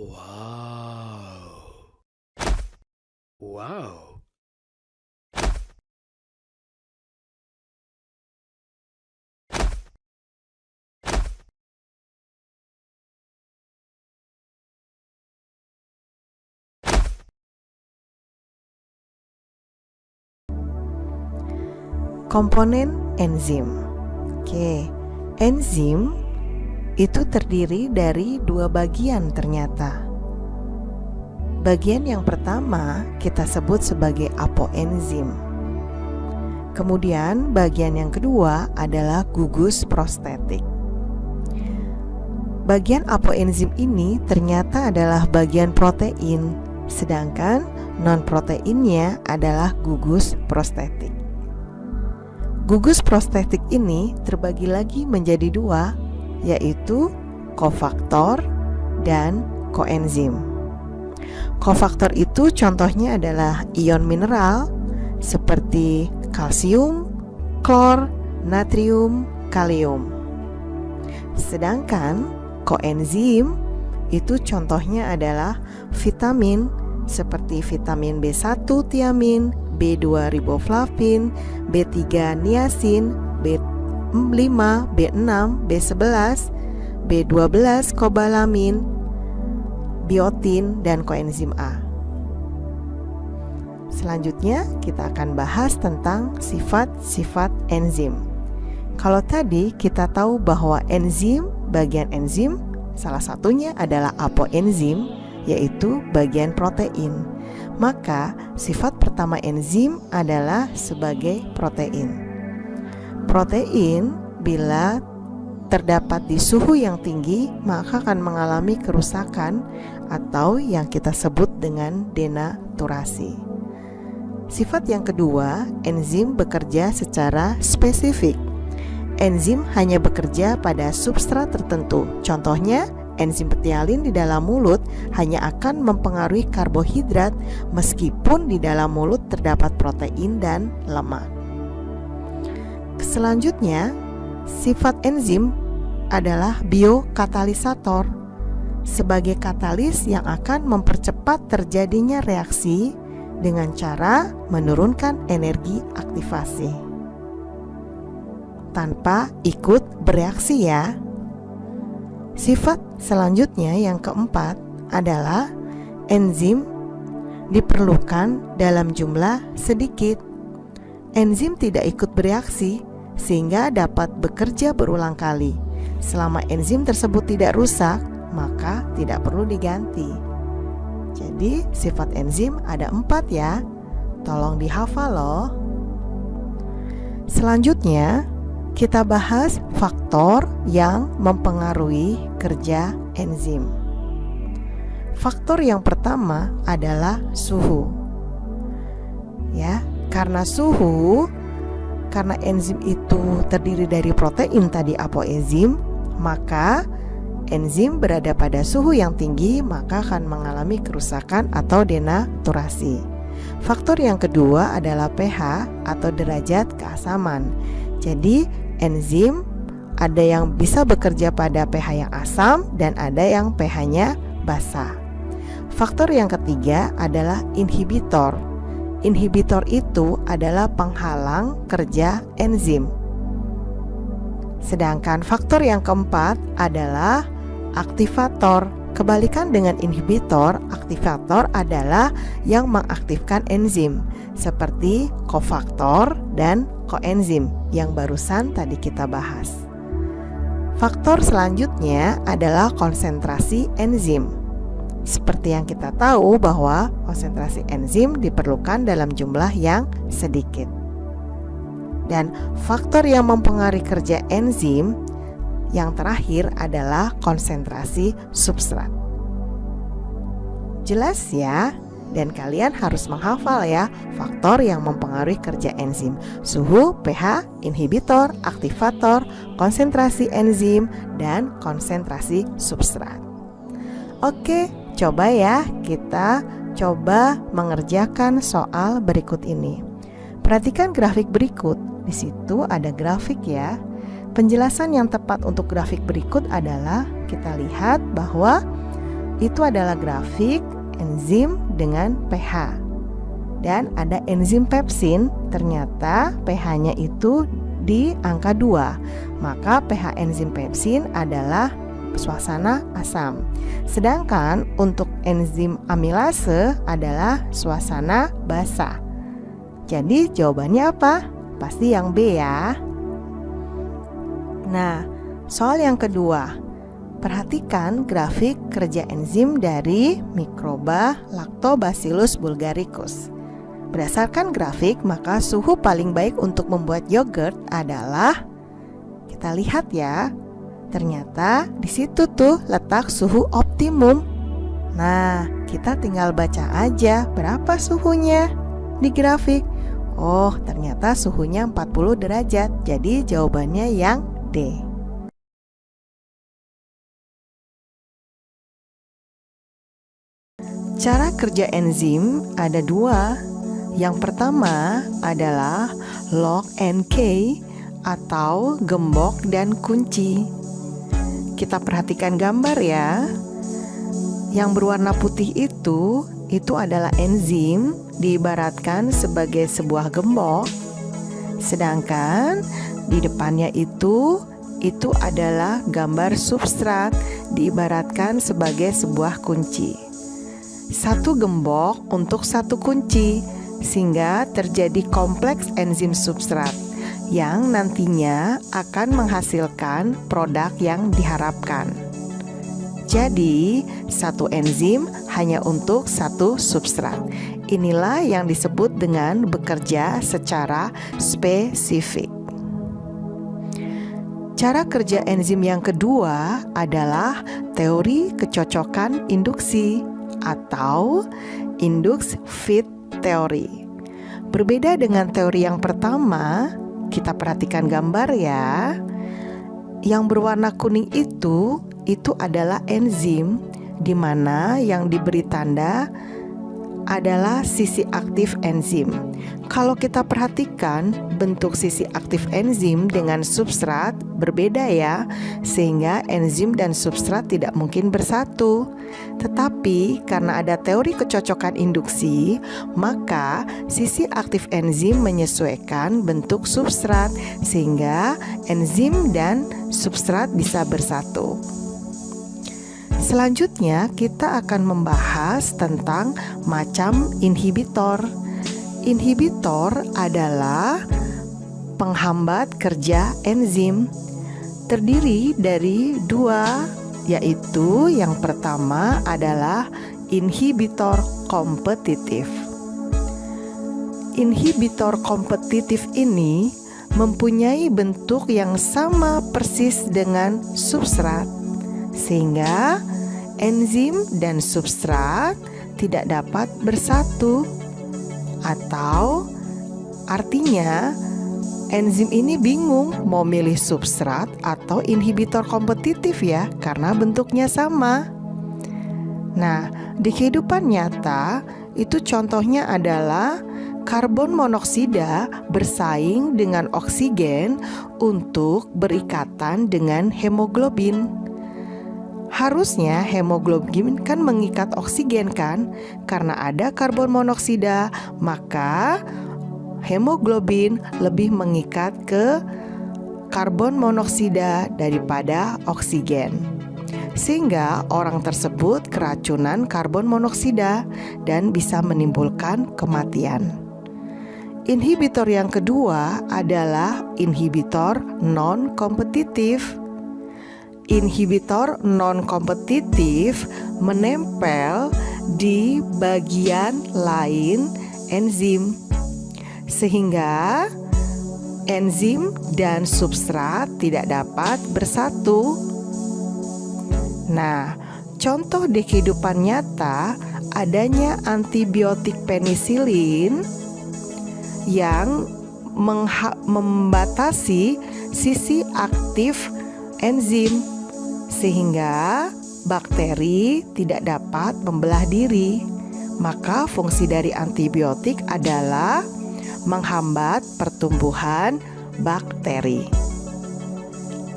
Wow. Wow. Komponen enzim. Oke, enzim itu terdiri dari dua bagian ternyata. Bagian yang pertama kita sebut sebagai apoenzim. Kemudian bagian yang kedua adalah gugus prostetik. Bagian apoenzim ini ternyata adalah bagian protein, sedangkan non-proteinnya adalah gugus prostetik. Gugus prostetik ini terbagi lagi menjadi dua, yaitu kofaktor dan koenzim. Kofaktor itu contohnya adalah ion mineral seperti kalsium, klor, natrium, kalium. Sedangkan koenzim itu contohnya adalah vitamin seperti vitamin B1 tiamin, B2 riboflavin, B3 niacin, B5, B6, B11, B12 kobalamin, biotin, dan koenzim A. Selanjutnya kita akan bahas tentang sifat-sifat enzim. Kalau tadi kita tahu bahwa enzim, bagian enzim salah satunya adalah apoenzim, yaitu bagian protein. Maka sifat pertama enzim adalah sebagai protein. Protein bila terdapat di suhu yang tinggi maka akan mengalami kerusakan atau yang kita sebut dengan denaturasi. Sifat yang kedua, enzim bekerja secara spesifik. Enzim hanya bekerja pada substrat tertentu. Contohnya, enzim petialin di dalam mulut hanya akan mempengaruhi karbohidrat meskipun di dalam mulut terdapat protein dan lemak. Selanjutnya, sifat enzim adalah biokatalisator, sebagai katalis yang akan mempercepat terjadinya reaksi dengan cara menurunkan energi aktivasi tanpa ikut bereaksi ya. Sifat selanjutnya yang keempat adalah enzim diperlukan dalam jumlah sedikit. Enzim tidak ikut bereaksi sehingga dapat bekerja berulang kali. Selama enzim tersebut tidak rusak, maka tidak perlu diganti. Jadi sifat enzim ada 4 ya. Tolong dihafal loh. Selanjutnya kita bahas faktor yang mempengaruhi kerja enzim. Faktor yang pertama adalah suhu. Ya, karena enzim itu terdiri dari protein tadi apoenzim, maka enzim berada pada suhu yang tinggi maka akan mengalami kerusakan atau denaturasi. Faktor yang kedua adalah pH atau derajat keasaman. Jadi enzim ada yang bisa bekerja pada pH yang asam dan ada yang pH-nya basa. Faktor yang ketiga adalah inhibitor. Inhibitor itu adalah penghalang kerja enzim. Sedangkan faktor yang keempat adalah aktivator. Kebalikan dengan inhibitor, aktivator adalah yang mengaktifkan enzim seperti kofaktor dan koenzim yang barusan tadi kita bahas. Faktor selanjutnya adalah konsentrasi enzim. Seperti yang kita tahu bahwa konsentrasi enzim diperlukan dalam jumlah yang sedikit. Dan faktor yang mempengaruhi kerja enzim yang terakhir adalah konsentrasi substrat. Jelas ya? Dan kalian harus menghafal ya faktor yang mempengaruhi kerja enzim: suhu, pH, inhibitor, aktivator, konsentrasi enzim, dan konsentrasi substrat. Oke, coba ya kita coba mengerjakan soal berikut ini. Perhatikan grafik berikut. Di situ ada grafik ya. Penjelasan yang tepat untuk grafik berikut adalah kita lihat bahwa itu adalah grafik enzim dengan pH. Dan ada enzim pepsin, ternyata pH-nya itu di angka 2. Maka pH enzim pepsin adalah suasana asam. Sedangkan untuk enzim amilase adalah suasana basa. Jadi jawabannya apa? Pasti yang B ya. Nah, soal yang kedua. Perhatikan grafik kerja enzim dari mikroba Lactobacillus bulgaricus. Berdasarkan grafik, maka suhu paling baik untuk membuat yogurt adalah, kita lihat ya, ternyata di situ tuh letak suhu optimum. Nah, kita tinggal baca aja berapa suhunya di grafik. Oh, ternyata suhunya 40 derajat. Jadi jawabannya yang D. Cara kerja enzim ada 2. Yang pertama adalah lock and key atau gembok dan kunci. Kita perhatikan gambar ya. Yang berwarna putih itu adalah enzim, diibaratkan sebagai sebuah gembok. Sedangkan di depannya itu adalah gambar substrat, diibaratkan sebagai sebuah kunci. Satu gembok untuk satu kunci, sehingga terjadi kompleks enzim substrat yang nantinya akan menghasilkan produk yang diharapkan. Jadi, satu enzim hanya untuk satu substrat. Inilah yang disebut dengan bekerja secara spesifik. Cara kerja enzim yang kedua adalah teori kecocokan induksi atau indux fit teori. Berbeda dengan teori yang pertama, kita perhatikan gambar ya. Yang berwarna kuning itu adalah enzim, di mana yang diberi tanda adalah sisi aktif enzim. Kalau kita perhatikan bentuk sisi aktif enzim dengan substrat berbeda ya, sehingga enzim dan substrat tidak mungkin bersatu. Tetapi karena ada teori kecocokan induksi, maka sisi aktif enzim menyesuaikan bentuk substrat sehingga enzim dan substrat bisa bersatu. Selanjutnya kita akan membahas tentang macam inhibitor. Inhibitor adalah penghambat kerja enzim. Terdiri dari 2, yaitu yang pertama adalah inhibitor kompetitif. Inhibitor kompetitif ini mempunyai bentuk yang sama persis dengan substrat, sehingga enzim dan substrat tidak dapat bersatu. Atau artinya enzim ini bingung mau milih substrat atau inhibitor kompetitif ya, karena bentuknya sama. Nah, di kehidupan nyata itu contohnya adalah karbon monoksida bersaing dengan oksigen untuk berikatan dengan hemoglobin. Harusnya hemoglobin kan mengikat oksigen kan? Karena ada karbon monoksida, maka hemoglobin lebih mengikat ke karbon monoksida daripada oksigen. Sehingga orang tersebut keracunan karbon monoksida dan bisa menimbulkan kematian. Inhibitor yang kedua adalah inhibitor non-kompetitif. Inhibitor non-kompetitif menempel di bagian lain enzim, sehingga enzim dan substrat tidak dapat bersatu. Nah, contoh di kehidupan nyata adanya antibiotik penisilin yang membatasi sisi aktif enzim, sehingga bakteri tidak dapat membelah diri. Maka fungsi dari antibiotik adalah menghambat pertumbuhan bakteri.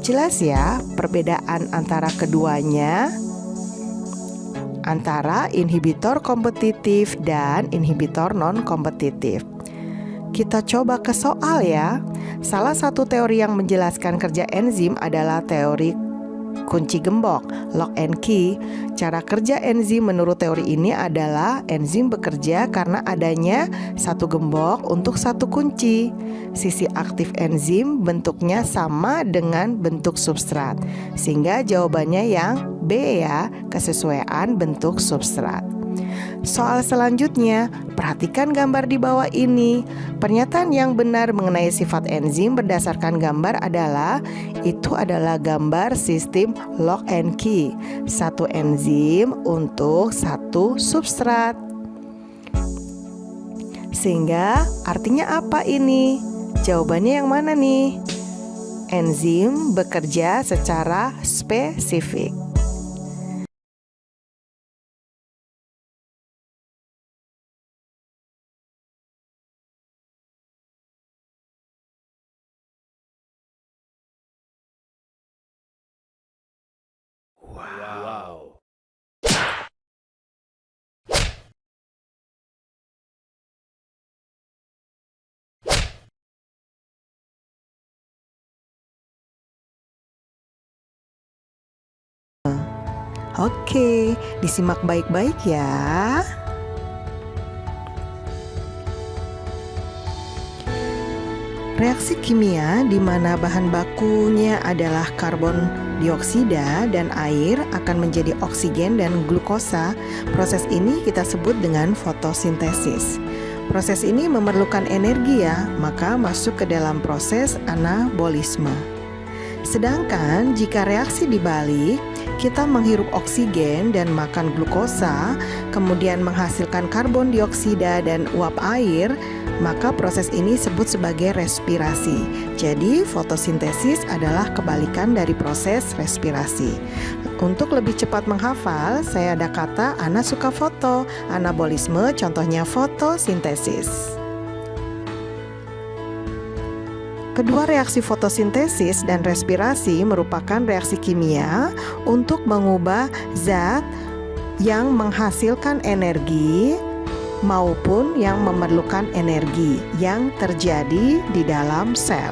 Jelas ya perbedaan antara keduanya? antara inhibitor kompetitif dan inhibitor non-kompetitif. Kita coba ke soal ya. Salah satu teori yang menjelaskan kerja enzim adalah teori kunci gembok, lock and key. Cara kerja enzim menurut teori ini adalah enzim bekerja karena adanya satu gembok untuk satu kunci. Sisi aktif enzim bentuknya sama dengan bentuk substrat, sehingga jawabannya yang B ya, kesesuaian bentuk substrat. Soal selanjutnya, perhatikan gambar di bawah ini. Pernyataan yang benar mengenai sifat enzim berdasarkan gambar adalah gambar sistem lock and key. Satu enzim untuk satu substrat. Sehingga artinya apa ini? Jawabannya yang mana nih? Enzim bekerja secara spesifik. Wow. Oke, disimak baik-baik ya. Reaksi kimia di mana bahan bakunya adalah karbon dioksida dan air akan menjadi oksigen dan glukosa. Proses ini kita sebut dengan fotosintesis. Proses ini memerlukan energi ya, maka masuk ke dalam proses anabolisme. Sedangkan jika reaksi dibalik, kita menghirup oksigen dan makan glukosa, kemudian menghasilkan karbon dioksida dan uap air, maka proses ini disebut sebagai respirasi. Jadi fotosintesis adalah kebalikan dari proses respirasi. Untuk lebih cepat menghafal, saya ada kata Ana suka foto. Anabolisme contohnya fotosintesis. Kedua reaksi fotosintesis dan respirasi merupakan reaksi kimia untuk mengubah zat yang menghasilkan energi maupun yang memerlukan energi yang terjadi di dalam sel.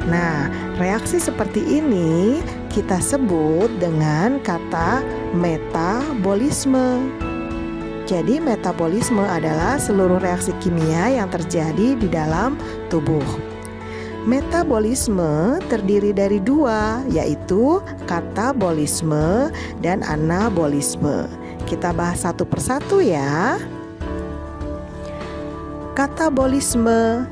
Nah, reaksi seperti ini kita sebut dengan kata metabolisme. Jadi metabolisme adalah seluruh reaksi kimia yang terjadi di dalam tubuh. Metabolisme terdiri dari dua, yaitu katabolisme dan anabolisme. Kita bahas satu persatu ya. Katabolisme.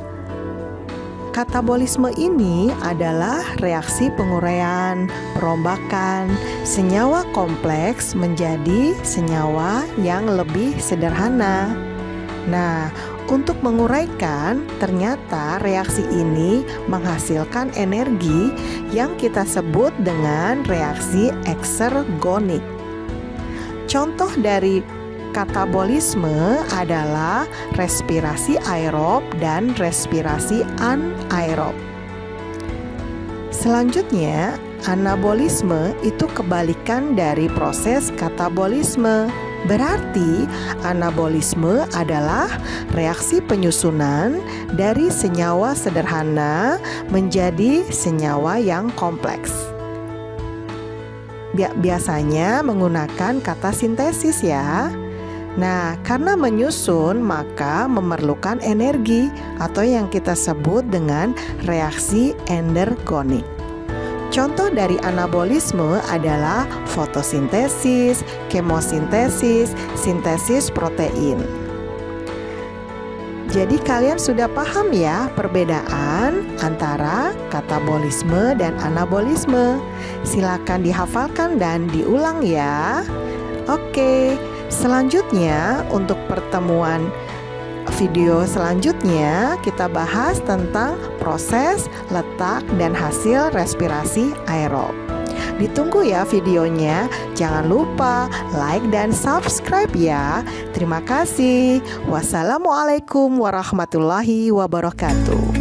Katabolisme ini adalah reaksi penguraian, perombakan senyawa kompleks menjadi senyawa yang lebih sederhana. Nah, untuk menguraikan, ternyata reaksi ini menghasilkan energi yang kita sebut dengan reaksi eksergonik. Contoh dari katabolisme adalah respirasi aerob dan respirasi anaerob. Selanjutnya, anabolisme itu kebalikan dari proses katabolisme. Berarti anabolisme adalah reaksi penyusunan dari senyawa sederhana menjadi senyawa yang kompleks. Biasanya menggunakan kata sintesis ya. Nah, karena menyusun maka memerlukan energi atau yang kita sebut dengan reaksi endergonik. Contoh dari anabolisme adalah fotosintesis, kemosintesis, sintesis protein. Jadi kalian sudah paham ya perbedaan antara katabolisme dan anabolisme. Silakan dihafalkan dan diulang ya. Oke, selanjutnya untuk pertemuan video selanjutnya kita bahas tentang proses, letak, dan hasil respirasi aerob. Ditunggu ya videonya. Jangan lupa like dan subscribe ya. Terima kasih. Wassalamualaikum warahmatullahi wabarakatuh.